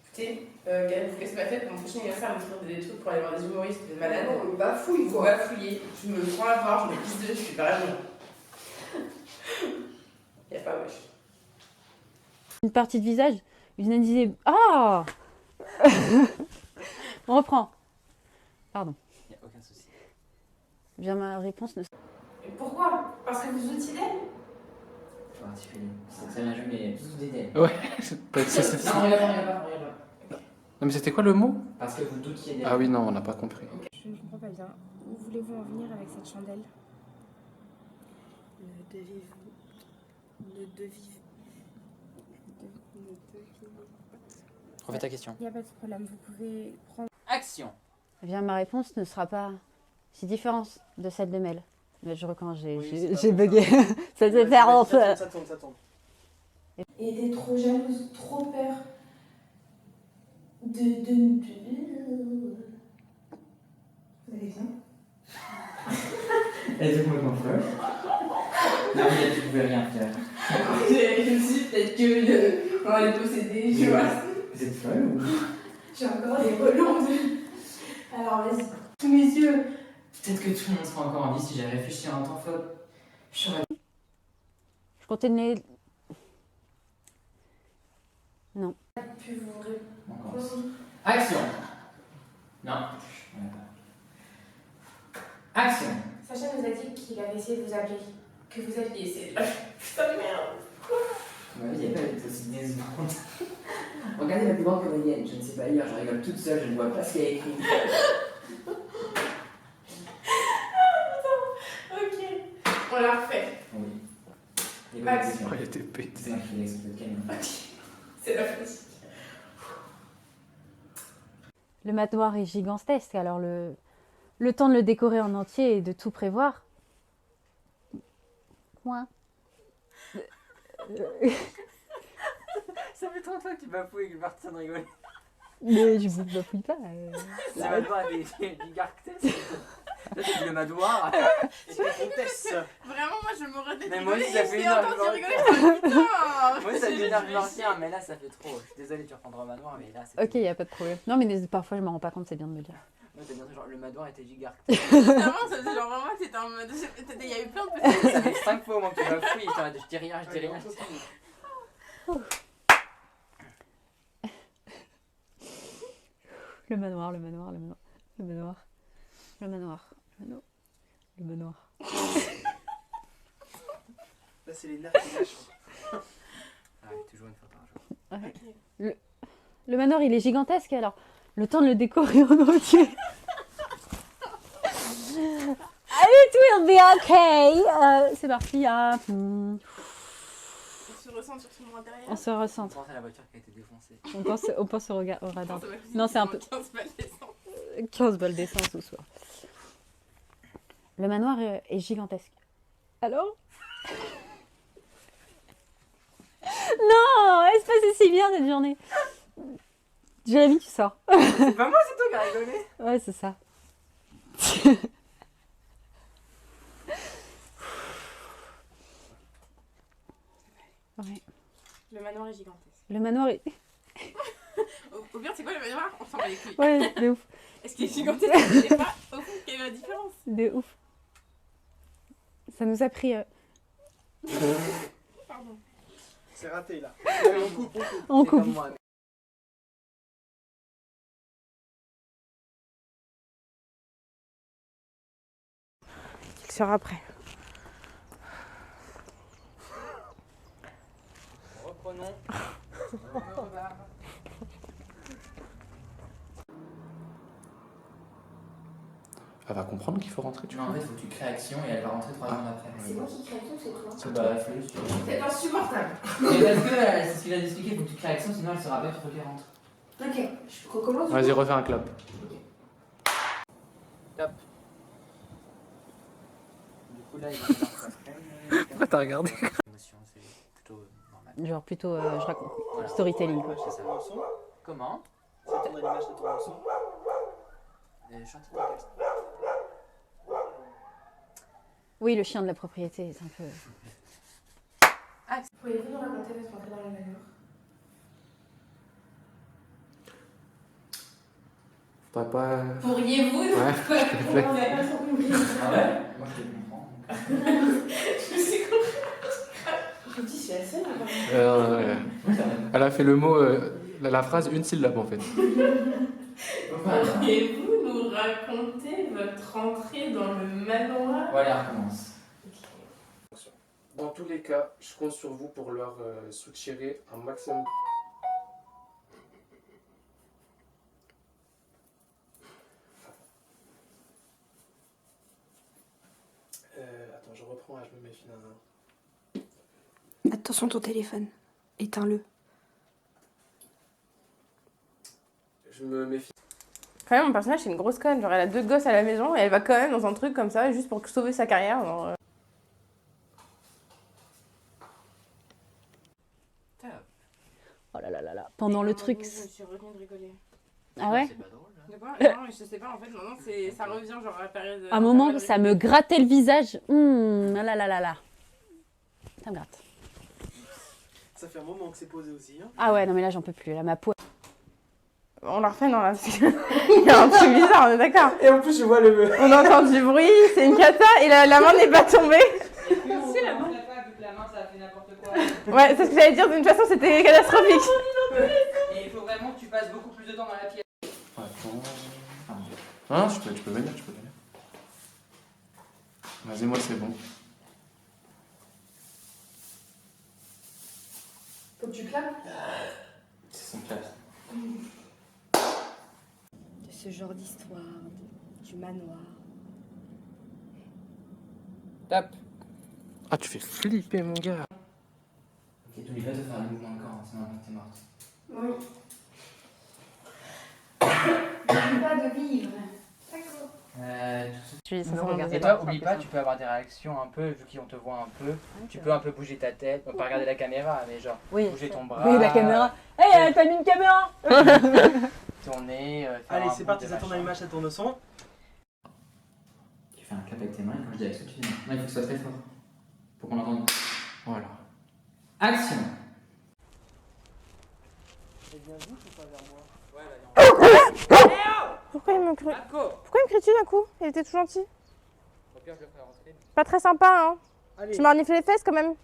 Écoutez, Gaël, vous cassez ma tête, mon prochain anniversaire, on va faire des trucs pour aller voir des humoristes, des malades. Non, mais bafouille Il faut quoi. bafouiller, je me prends la barre, je me pisse dessus, je suis pas là, non. Y'a pas wesh. Une partie de visage. Une disait... Ah. On reprend. Pardon. Y a aucun souci. Bien, ma réponse ne... Et pourquoi? Parce que vous doutiez d'elle? Faut articuler. C'est très bien joué, mais tout détail. Ouais. Pas de soucis. Non, regarde pas, regarde pas, regarde pas. Non mais c'était quoi le mot? Parce que vous doutiez des... Ah oui, non, on n'a pas compris. Je ne comprends pas bien. Où voulez-vous en venir avec cette chandelle? Ne devise. Refais ta question. Il n'y a pas de problème, vous pouvez prendre... Action. Eh bien, ma réponse ne sera pas si différente de celle de Mel. Mais je recommence, Oui, c'est j'ai pas bugué. C'est Vas-y, différent. ça tourne. Et t'es trop jalouse, trop peur de... Vous allez bien? Elle était complètement folle. Non, mais tu pouvais rien faire. Je me suis dit, peut-être que on est possédé, tu vois. Vous êtes folle ou... J'ai encore des relents de... Alors vas-y, tous mes yeux. Peut-être que tout le monde sera encore en vie si j'avais réfléchi en temps fort. J'aurais... Je continue. Non. Puis vous On Moi commence. aussi. Action. Non. Action. Sacha nous a dit qu'il avait essayé de vous appeler. Que vous aviez essayé de... Putain de merde. Ma vie, il n'y a pas été aussi décevante. Regardez la plus grande comédienne. Je ne sais pas lire, je rigole toute seule, je ne vois pas ce qu'il y a écrit. Ok. On l'a refait. Oui. Et Max. question. Oh, il était pété. C'est un qui l'exploite canon. C'est la fatigue. Le manoir est gigantesque, alors le temps de le décorer en entier et de tout prévoir. Moi. Ça fait 30 fois que tu bafouilles et que personne ne rigole. Mais je vous bafouille pas. Le manoir des gigartes. Là, c'est le manoir. Et tes comtesses. Vraiment, moi je me redéfie. Mais moi aussi, ça fait une heure. heure. Putain. Moi, ça fait une l'ancien, mais là, ça fait trop. Je suis désolé, tu reprendras le manoir, mais là, c'est. Ok, y a pas de problème. Non, mais parfois je m'en rends pas compte, c'est bien de me le dire. Moi, t'as bien dit, genre, le manoir était gigarte. Vraiment, ça faisait genre vraiment, t'étais en mode. Il y a eu plein de petits. Ça fait 5 fois au moins que tu bafouilles. Je dis rien, je dis rien. Le manoir, le manoir, le manoir, le manoir, le manoir, le manoir, le manoir. Là, c'est les nerfs qui lâchent. Ah, toujours une fois par jour. Ouais. Le manoir, il est gigantesque, alors le temps de le décorer en entier. It will be okay. C'est parti. On se ressent sur son intérieur. On se ressent. On pense à la voiture qui a été défoncée. On pense au radar. Ça va Non, c'est un peu... 15 balles d'essence. 15 balles d'essence au soir. Le manoir est gigantesque. Alors? Non, elle se passait si bien cette journée. Jérémy, tu sors. C'est pas moi, c'est toi qui as rigolé. Ouais, c'est ça. Ouais. Le manoir est gigantesque. Le manoir est... Au pire, c'est quoi le manoir? On s'en va les couilles. Ouais, de ouf. Est-ce qu'il est gigantesque? Je sais pas. Au fond, quelle est la différence? De ouf. Ça nous a pris... Pardon. C'est raté là. On coupe. On C'est coupe. comme moi. Il sera prêt. Reprenons. Elle va comprendre qu'il faut rentrer, tu Non, en vois. fait, il faut que tu crées action et elle va rentrer 3 secondes après. C'est moi qui crée tout, c'est toi. C'est bah, fais juste. C'est insupportable. Mais parce que c'est ce qu'il a expliqué, il faut que tu crées action, sinon elle se rappelle qu'il faut qu'elle rentre. Ok, je recommence. Vas-y, refais un clap. Top. Du coup, là, il va falloir faire quand même. Pourquoi t'as regardé? Émotion, c'est plutôt normal. Genre plutôt, je raconte. Voilà. Storytelling, quoi. C'est ça. Tourne au son. Comment? Ça tourne à l'image, ça tourne au son. Chantier de texte. Oui, le chien de la propriété, c'est un peu... Pourriez-vous nous raconter votre entrée dans le manoir? Faudrait pas... Pourriez-vous nous Ouais, On n'avait pas trop compris. Ah ouais? Moi je te comprends. Je me suis compris. Je me dis, je suis la seule à avoir ouais. Elle a fait le mot, la phrase une syllabe en fait. Pourriez-vous nous raconter votre entrée dans le manoir? Voilà, on recommence. Dans tous les cas, je compte sur vous pour leur suggérer un maximum. Attention ton téléphone. Éteins-le. Je me méfie. Quand même, mon personnage, c'est une grosse conne. Genre, elle a 2 gosses à la maison et elle va quand même dans un truc comme ça juste pour sauver sa carrière. Genre, Oh là là là là. Pendant le truc. Je suis retenue de rigoler. Ah ouais? C'est pas drôle. Hein. De quoi? Non, je sais pas, en fait, maintenant, ça revient genre à la période. À un moment, ça me grattait le visage. Ah là là là là. Ça me gratte. Ça fait un moment que c'est posé aussi. Hein. Ah ouais, non mais là, j'en peux plus. Là, ma peau. On la refait, non, là. Il y a un truc bizarre, on est d'accord. Et en plus, je vois le. On entend du bruit, c'est une cata et la main n'est pas tombée. Si la main. La main, ça a fait n'importe quoi. Ouais, c'est ce que j'allais dire, d'une façon, c'était catastrophique. Et il faut vraiment que tu passes beaucoup plus de temps dans la pièce. Attends. Hein, tu peux venir, tu peux venir. Vas-y, moi, c'est bon. Faut que tu claques. C'est son clap. De ce genre d'histoire, du manoir. Top. Ah, tu fais flipper, mon gars. Ok, n'oublie pas de faire le mouvement de corps, sinon t'es morte. Oui. N'oublie pas de vivre. D'accord. Et toi, oublie pas, tu peux avoir des réactions un peu, vu qu'on te voit un peu. Tu peux un peu bouger ta tête, pas regarder la caméra, mais genre bouger ton bras. Oui, la caméra. Hé, hey, t'as mis une caméra. Tourner. Allez, c'est parti, ça tourne à l'image, ça tourne au son. Tu fais un clap avec tes mains et quand je dis avec ça, tu dis non. Il faut que ce soit très fort. Pour qu'on l'entende. Voilà. Action. Eh bien, vous, faut pas vers moi. Pourquoi il me crie dessus d'un coup? Il était tout gentil. Pas très sympa, hein. Allez, Tu m'as reniflé les fesses quand même.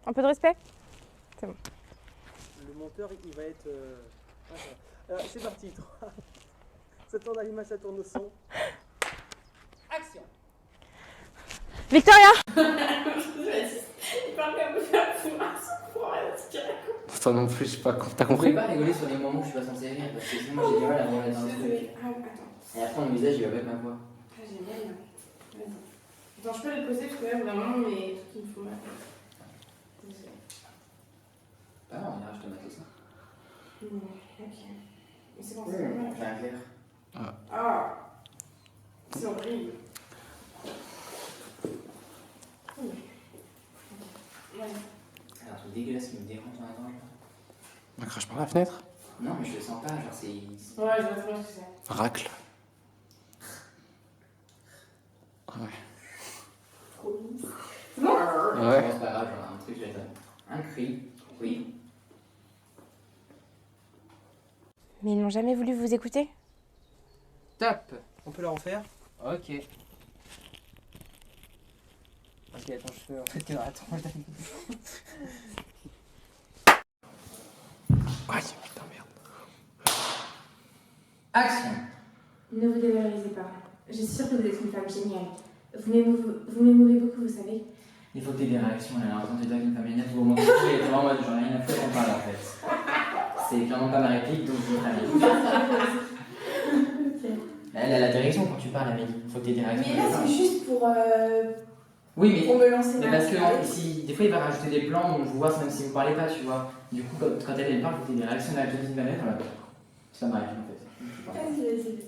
Un peu de respect. le monteur, il va être... Alors, c'est parti. Ça tourne à l'image, ça tourne au son. Action. Victoria! Il parle comme ça, pour rien se tirer. Toi non plus, je sais pas, t'as Vous pouvez compris? pas rigoler sur les moments où je suis pas censé rire parce que sinon moi j'ai du mal à voir dans le truc. Et après mon visage il va pas avec ma voix. Ah, génial. Vas-y. Attends, je peux le poser parce que là, vraiment, mes trucs qui me font mal. Désolée. Bah non, on ira, je te mets ça. Ok. Mais c'est bon, c'est bon. J'ai un verre. Ah! C'est horrible. Ouais. C'est un truc dégueulasse qui me dérange dans la gorge. Bah, crache par la fenêtre. Non, mais je le sens pas, genre c'est. Ouais, je vois très bien ce que c'est. Racle. Ouais. Trop mignon. Ouais. Ouais. C'est pas grave, genre un truc, j'ai un cri. Oui. Mais ils n'ont jamais voulu vous écouter? Top. On peut la refaire. Ok. Parce qu'il y a ton cheveu en fait qui est dans la tronche d'Annie. Aïe, putain, merde. Action. Ne vous dévalorisez pas. Je suis sûre que vous êtes une femme géniale. Vous m'émouvez beaucoup, vous savez. Il faut que t'aies des réactions, elle a l'impression de te dire qu'une femme géniale, tout le monde est vraiment en mode j'en ai rien à foutre qu'on parle en fait. C'est clairement pas ma réplique donc je veux très bien. Elle a la direction quand tu parles, Amélie. Il faut que t'aies des réactions. Mais là, c'est juste pour Oui, me lancer mais dans parce la que si, des fois il va rajouter des plans où on vous voit même si vous parlez pas, tu vois. Du coup, quand elle parle, il faut que t'aies des réactions de la petite manette, voilà. Ça m'arrive en fait. Vas-y.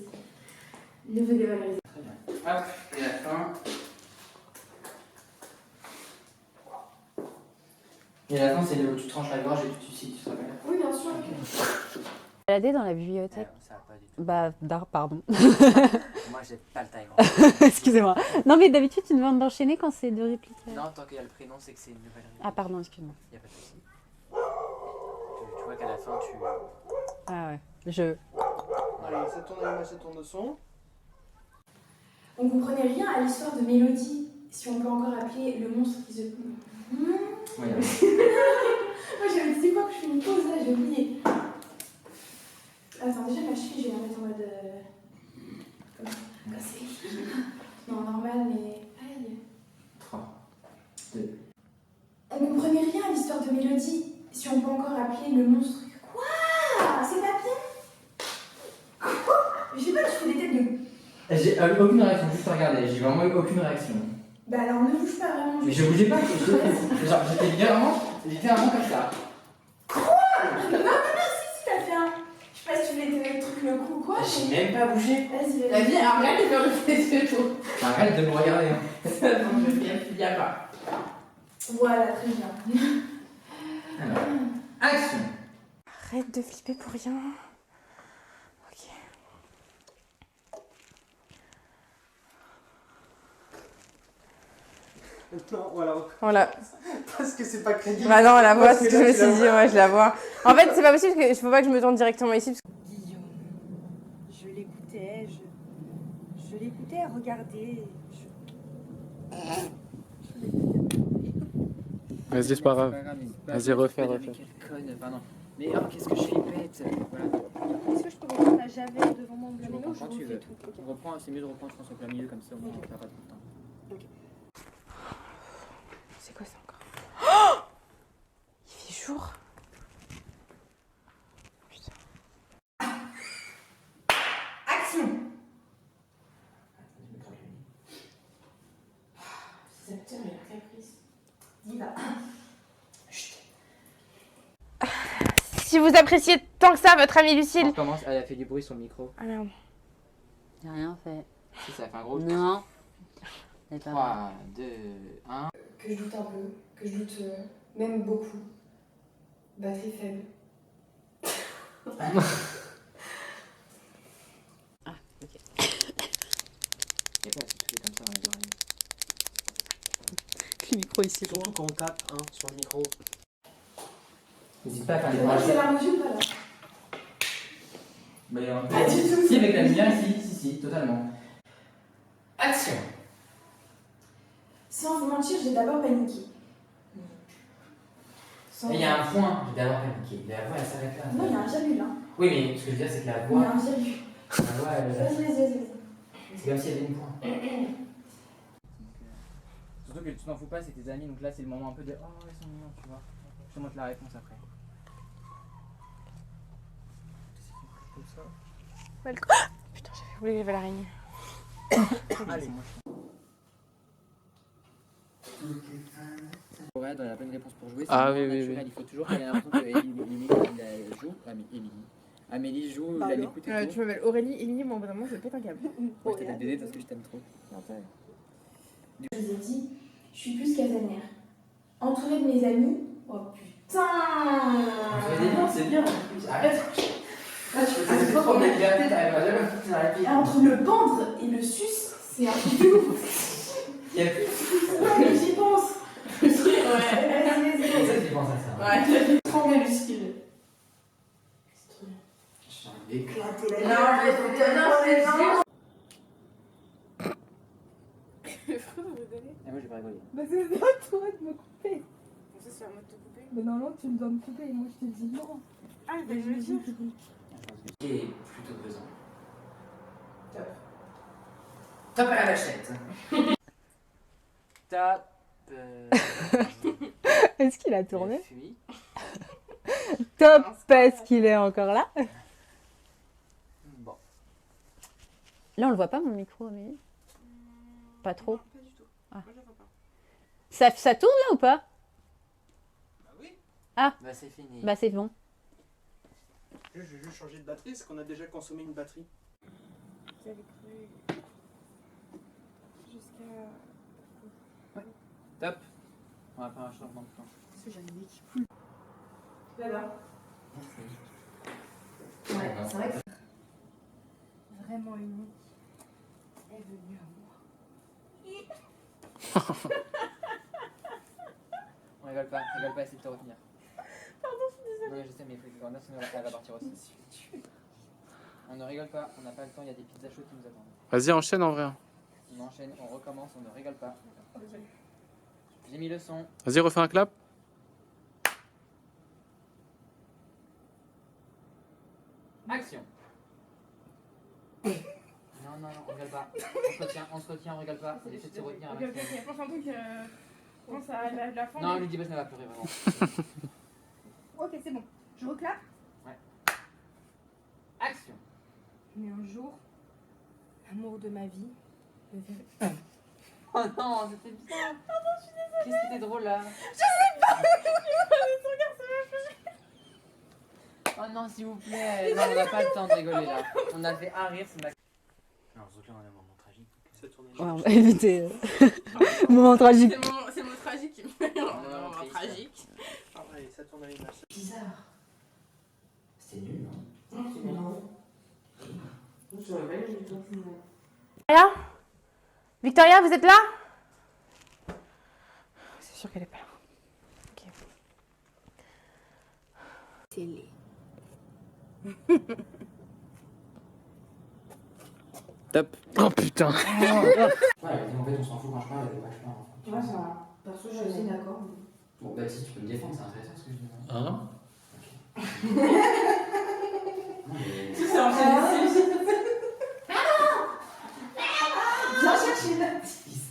Ne vous dévalorisez Très bien. Hop, et la fin. Et la fin, c'est là où tu tranches la gorge et tu te rappelles. pas. Oui, bien sûr. Balader dans la bibliothèque. Ça va pas du tout. Bah, pardon. Moi j'ai pas le time. Excusez-moi. Non, mais d'habitude, tu demandes d'enchaîner quand c'est 2 répliques. Non, tant qu'il y a le prénom, c'est que c'est une nouvelle réplique. Ah, pardon, excuse-moi. Y a pas de souci. Tu vois qu'à la fin, tu. Ah ouais. Allez, ça tourne à l'image, ça tourne au son. On comprenait rien à l'histoire de Mélodie, si on peut encore appeler le monstre qui se... Oui, Moi j'avais dit quoi que je fais une pause là, j'ai oublié. Attends, déjà ma cheville, je vais la mettre en mode... cassé. Non, normal, mais... Aïe. 3, 2. On comprenait rien à l'histoire de Mélodie, si on peut encore appeler le monstre... Quoi? C'est pas bien? Quoi? Je sais pas, tu fais des têtes de... J'ai aucune réaction, juste regarder, j'ai vraiment eu aucune réaction. Bah alors ne bouge pas vraiment. Mais je bougeais pas, genre j'étais littéralement comme ça. Non, si, t'as fait un. Je sais pas si tu voulais te truc le cou ou quoi. J'ai même pas bougé. Vas-y, La vie, arrête de faire le fait de tout. Arrête de me regarder. Non, je viens pas. Voilà, très bien. Alors, action. Arrête de flipper pour rien. Ok. Non, voilà. Voilà. Parce que c'est pas crédible. Bah non, on la voit, Parce c'est que ce que je là, me tu la suis dit, ouais, je la vois. En fait, c'est pas possible, parce que je peux pas que je me tourne directement ici. Guillaume, je l'écoutais, je l'écoutais regarder. Vas-y, c'est pas grave. Vas-y, refais. Mais quelle conne, pardon. Mais oh, qu'est-ce que je suis bête. Voilà. Est-ce que je peux reprendre la javel devant mon Tu blâme reprends ou je quand tu refais veux. tout? Ok. Reprends, c'est mieux de reprendre, je pense, au plein milieu, comme ça, au moins, on perd pas trop de temps. C'est quoi ça encore? Oh, il fait jour. Putain. Action. Ces acteurs, il a caprice. Dis-va. Si vous appréciez tant que ça votre amie Lucille. On commence, elle a fait du bruit sur le micro. Ah merde. J'ai rien fait. Si, ça a fait un gros. Non. 3, 2, 1. Que je doute un peu, que je doute même beaucoup. Batterie faible. Ah, ok. Y'a pas à se toucher comme ça dans les oreilles. Le micro ici. Surtout quand on tape sur le micro. N'hésite pas à faire des Ouais, c'est la mesure ou pas là? Mais Pas du tout. Si, avec la lumière, si, totalement. Action. Sans vous mentir, j'ai d'abord paniqué. Sans- Il y a un point, j'ai d'abord paniqué. La voix, elle s'arrête là. Non, il y a un virgule là. Oui, mais ce que je veux dire, c'est que la Il y a voix. un virgule. La voix, elle. Vas-y. C'est comme si elle avait une point. Surtout que tu t'en fous pas, c'est tes amis, donc là, c'est le moment un peu de oh, ils sont mignons, tu vois. Je te montre la réponse après. Comme ça. Putain, j'avais oublié qu'il y avait l'araignée. Allez. Ouais, dans la bonne réponse pour jouer, c'est Ah moins oui, oui, naturel. oui. Il faut toujours qu'il y ait l'impression que Émilie joue. Amélie joue, elle écoute et tout. Tu m'appelles Aurélie, Émilie, moi vraiment je pète un câble. Moi, je t'appelle Dédé parce que je t'aime trop. Je vous ai dit, je suis plus casanière. Entourée de mes amis. Oh putain. C'est bien. Arrête. Là, tu fais trop de liberté, t'arrives à jamais à foutre la réplique. Entre le pendre et le sus, c'est un truc de ouf. Il y a plus. Ouais, mais j'y pense. Ouais, vas-y. Comme ça, tu penses à ça. Ouais, trop bien Lucille. C'est trop bien. Je t'ai éclaté Non, non. Et moi, j'ai pas rigolé. Bah c'est à toi de me couper. Ça c'est à moi de te couper. Mais non, tu me dois me couper et moi je te dis non. Ah, je vais le dire. Qui est plutôt pesant. Top. Top à la vachette. Top. Est-ce qu'il a tourné? Fuis. Top, parce qu'il est encore là. Bon. Là, on le voit pas, mon micro, Amélie? Pas trop? Pas du tout. Ah. Moi je la vois pas. Ça tourne là ou pas? Bah, c'est fini. Bah, c'est bon. Je vais juste changer de batterie, parce qu'on a déjà consommé une batterie. Vous avez cru jusqu'à... Top. On va faire un changement de plan. Parce que j'ai une nez qui coule. Là-bas. Merci. Ouais, c'est vrai que Vraiment unique. Est venue à moi. On rigole pas, essaye de te retenir. Pardon, je suis désolée. Ouais, je sais, mais il faut que tu sinon elle va partir aussi. On ne rigole pas, on n'a pas le temps, il y a des pizzas chaudes qui nous attendent. Vas-y, enchaîne en vrai. On enchaîne, on recommence, on ne rigole pas. J'ai mis le son. Vas-y, refais un clap. Action. Non, on rigole pas. On se retient, on rigole pas. On essaie de se retenir. Ok, pense un truc. Pense à la fin. Non, lui dis pas, ça va pleurer vraiment. Ok, c'est bon. Je reclape. Action. Mais un jour, l'amour de ma vie me verra. Oh non, c'était bien. Pardon, je suis désolée. Qu'est-ce qui était drôle là? Oh non, s'il vous plaît. Non, on n'a pas le temps de rigoler là. On a fait un rire, c'est ma. Non, surtout on a un moment tragique. Ça tourne Ouais, on va éviter. Moment tragique. C'est le mot tragique qui me fait un moment tragique. Allez, ça tourne à l'image. Bizarre. C'était nul, non? Non, c'est bien. Victoria? Victoria, vous êtes là? C'est sûr qu'elle est pas là. Ok. Télé. Top. Oh putain. Ouais, en fait, on s'en fout quand je parle, elle est pas claire. Ouais, ça va. Perso, je suis assez d'accord. Bon, bah si tu peux me défendre, c'est intéressant ce que je dis. Hein? Non, mais... C'est enchaîné. Viens chercher la petite.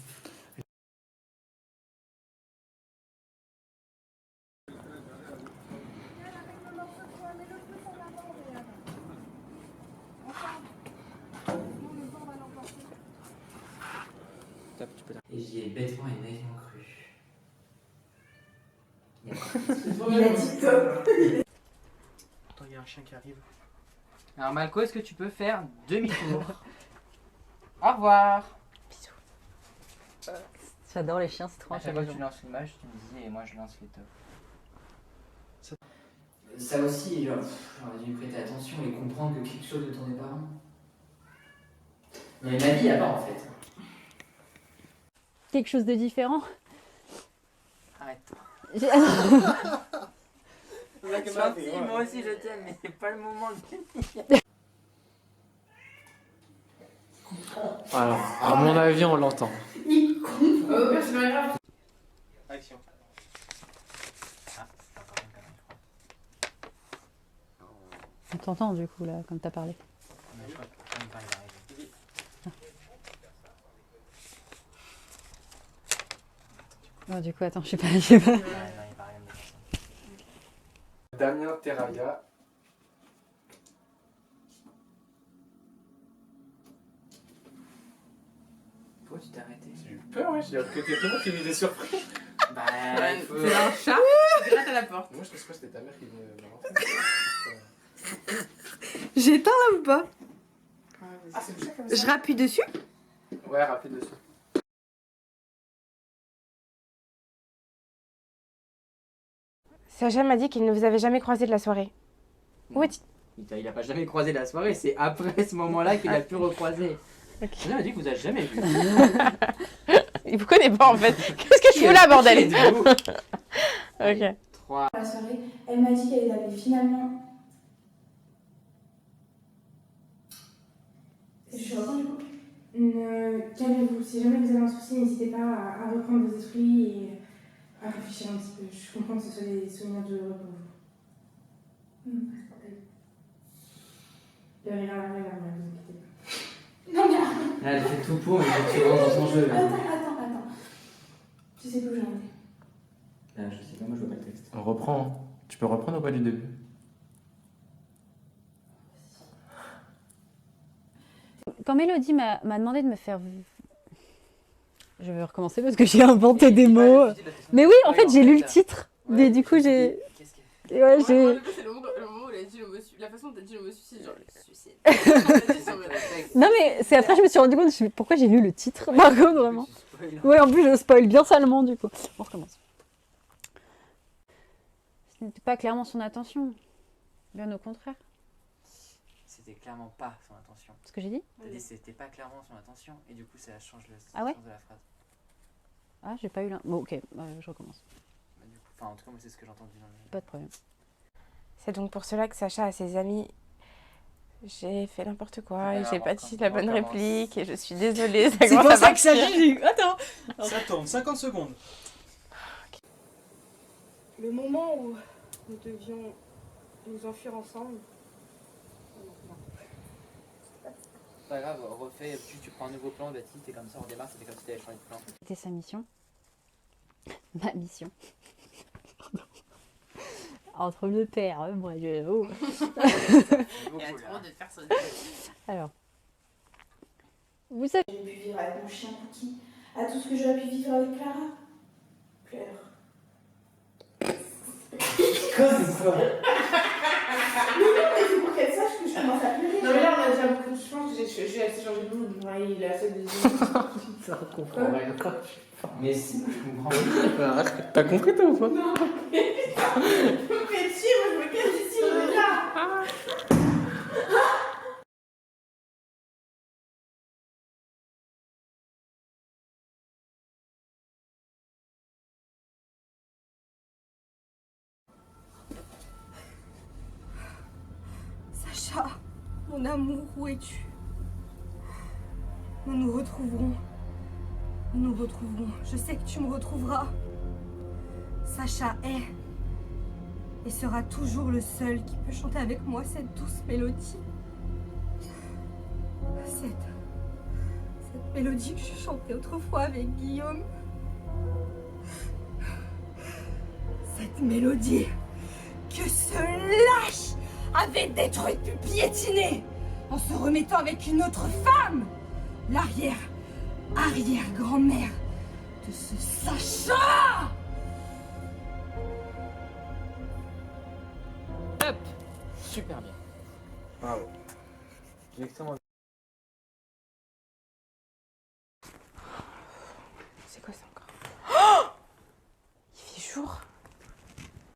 Top, tu peux Et j'y ai bêtement et naïvement cru. Il a dit top. Attends, il y a un chien qui arrive. Alors Malco, est-ce que tu peux faire demi-tour? Au revoir. J'adore les chiens, c'est trop À chaque fois que tu intelligent. lances une image, tu me dis et moi je lance les tops. Ça aussi, genre, j'aurais dû prêter attention et comprendre que quelque chose ne tournait pas rond. Mais ma vie, à part en fait. Quelque chose de différent. Arrête. J'ai- Gentil, moi aussi je t'aime, mais c'est pas le moment de... Alors, à mon avis, on l'entend. Action. Ah, c'est encore une connerie, je crois. On t'entend du coup là, comme t'as parlé. Mais je crois que comme pas, il arrive. Non, du coup, attends, je sais pas. Non, il va rien me dire. Damien Terraria. Pourquoi tu t'es arrêté? J'ai eu peur, ouais. J'ai cru que quelqu'un qui m'était surpris. Bah, il faut... C'est un chat qui gratte à la porte. Moi, je pensais pas que c'était ta mère qui venait me rentrer. J'éteins là ou pas? Ah, c'est le chat comme ça? Je rappuie dessus? Ouais, rapide dessus. Sacha m'a dit qu'il ne vous avait jamais croisé de la soirée. Où est-il? Il a pas jamais croisé la soirée, c'est après ce moment-là qu'il a pu recroiser. Ok. Il m'a dit que vous avez jamais vu. Il vous connaît pas en fait. Qu'est-ce que je fous là, bordel? Ok. 3. La soirée, elle m'a dit qu'elle avait finalement. Je suis reprendre du coup. Calmez-vous, si jamais vous avez un souci, n'hésitez pas à reprendre vos esprits et à réfléchir un petit peu. Je comprends que ce soit des souvenirs douloureux pour vous. Le rire à la rire, ne vous inquiétez pas. Non, mais Là, elle fait tout pour, mais tu rentres dans son jeu. Là. attends. Tu sais d'où j'en étais. Là, je sais pas, moi je vois pas le texte. On reprend. Tu peux reprendre ou pas du début? Quand Mélodie m'a demandé de me faire... Je vais recommencer parce que j'ai inventé des mots. Mais oui, en fait, j'ai lu le titre. Mais du coup, j'ai... Ouais, j'ai... C'est le moment où il a dit le mot suicide. La façon dont t'as dit le mot suicide, genre le suicide. Non mais c'est après je me suis rendu compte pourquoi j'ai lu le titre. Par contre, vraiment. Ouais, en plus je spoil bien salement du coup. On recommence. Ce n'était pas clairement son intention. Bien au contraire. C'était clairement pas son intention. Ce que j'ai dit? T'as dit c'était pas clairement son intention et du coup ça change le sens Ah ouais de la phrase. Ah, j'ai pas eu l'un. Bon, ok, je recommence. Bah, du coup, enfin, en tout cas, moi c'est ce que j'ai entendu dans le... Pas de problème. C'est donc pour cela que Sacha a ses amis. J'ai fait n'importe quoi et Alors, j'ai pas on dit la bonne recommence. réplique et je suis désolée. C'est pour ça que ça dit. Attends. Ça tourne, 50 secondes. Le moment où nous devions nous enfuir ensemble. C'est pas grave, refais, tu prends un nouveau plan, Baptiste, et comme ça on démarre, c'était comme si t'avais changé de plan. C'était sa mission. Ma mission. Pardon. Entre le père, moi je... Oh. Il y a trop de personnes. Alors. Vous savez... J'ai pu vivre avec mon chien Cookie, à tout ce que j'aurais pu vivre avec Clara. Pleure. Quoi c'est ça? Non, mais c'est pour qu'elle sache que je commence à pleurer. Non, mais là, on a déjà beaucoup de chance. J'ai assez changé de mood. Ouais, il est assez désolé. Ça on comprend rien encore. Mais si, moi je comprends. T'as compris toi ou pas? Non, mais putain, vous me faites chier, moi je me casse ici, on est là. Sacha, mon amour, où es-tu? Nous nous retrouverons. Nous nous retrouverons. Je sais que tu me retrouveras. Sacha est et sera toujours le seul qui peut chanter avec moi cette douce mélodie. Cette mélodie que je chantais autrefois avec Guillaume. Cette mélodie que ce lâche avait détruite puis piétinée en se remettant avec une autre femme. Arrière-grand-mère de ce Sacha. Super bien. Bravo. J'ai extrêmement